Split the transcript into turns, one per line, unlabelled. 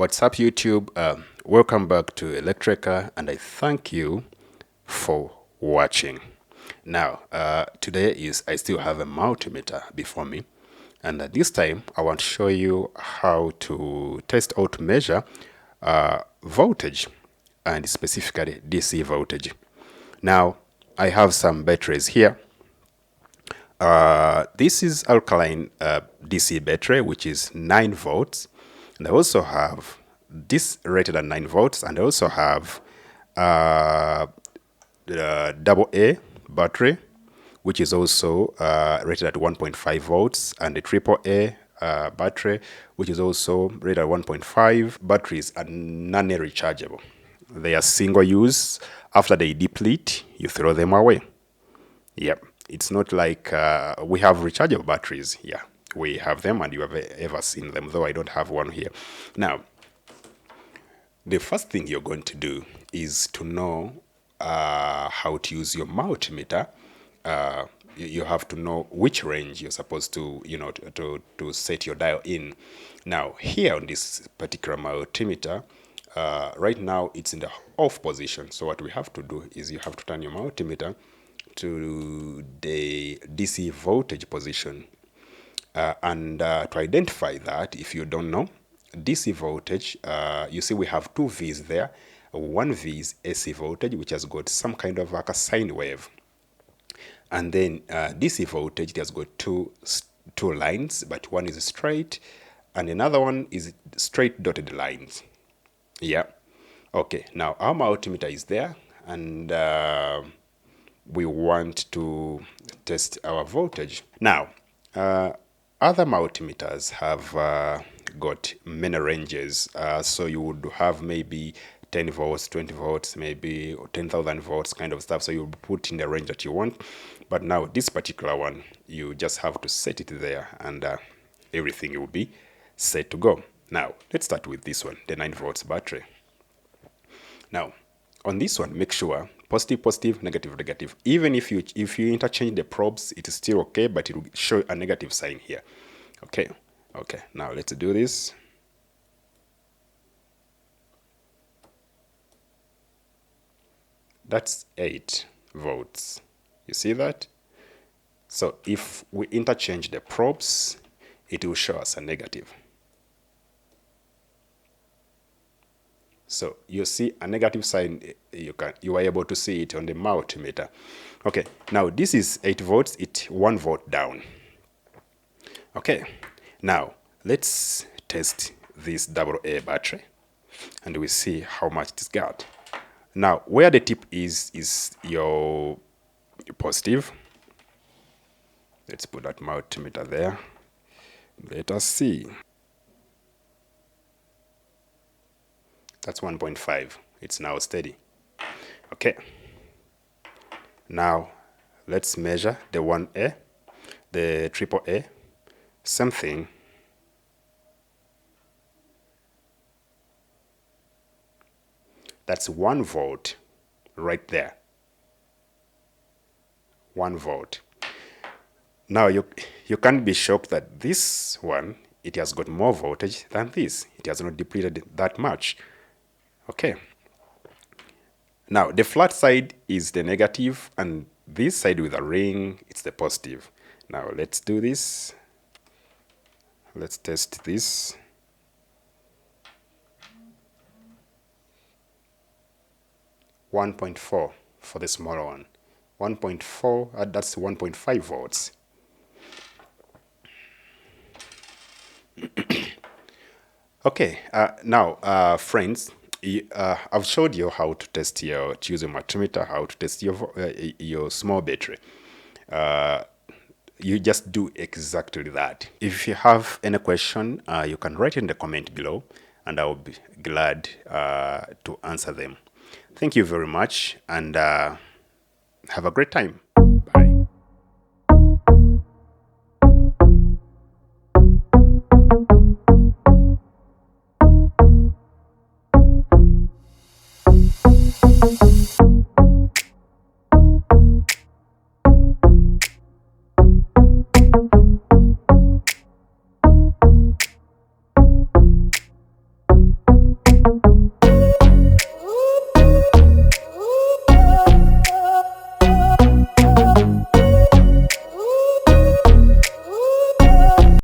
What's up, YouTube? Welcome back to ELECTRECA, and I thank you for watching. Now, today I still have a multimeter before me, and this time I want to show you how to test or to measure voltage, and specifically DC voltage. Now, I have some batteries here. This is alkaline DC battery, which is 9 volts. And I also have this rated at 9 volts, and I also have the double A battery, which is also rated at 1.5 volts, and the triple A battery, which is also rated at 1.5. Batteries are non-rechargeable. They are single use. After they deplete, you throw them away. Yep. It's not like we have rechargeable batteries. Yeah, we have them, and you have ever seen them, though I don't have one here. Now, the first thing you're going to do is to know how to use your multimeter. You have to know which range you're supposed to, to set your dial in. Now, here on this particular multimeter, right now it's in the off position. So what we have to do is you have to turn your multimeter to the DC voltage position, and to identify that, if you don't know DC voltage, you see we have two V's there. One V is AC voltage, which has got some kind of like a sine wave, and then DC voltage, it has got two lines, but one is straight and another one is straight dotted lines. Yeah, okay. Now our multimeter is there, and we want to test our voltage. Now, other multimeters have got many ranges. So you would have maybe 10 volts, 20 volts, maybe 10,000 volts kind of stuff. So you put in the range that you want. But now this particular one, you just have to set it there, and everything will be set to go. Now, let's start with this one, the 9 volts battery. Now, on this one, make sure positive, positive, negative, negative. Even if you interchange the probes, it is still okay, but it will show a negative sign here. Okay. Now let's do this. That's 8 volts. You see that? So if we interchange the probes, it will show us a negative. So you see a negative sign, you are able to see it on the multimeter. Okay, now this is 8 volts, it's 1 volt down. Okay, now let's test this AA battery, and we see how much it's got. Now, where the tip is your positive. Let's put that multimeter there. Let us see. That's 1.5. It's now steady. Okay. Now, let's measure the 1A, the triple A. Same thing. That's 1 volt right there. 1 volt. Now, you can't be shocked that this one, it has got more voltage than this. It has not depleted that much. Okay. Now, the flat side is the negative, and this side with a ring, it's the positive. Now, let's do this. Let's test this. .4 for the smaller one. 1.4, that's 1.5 volts. Okay, now, friends, I've showed you how to test to use a multimeter, how to test your small battery. You just do exactly that. If you have any question, you can write in the comment below, and I'll be glad to answer them. Thank you very much, and have a great time.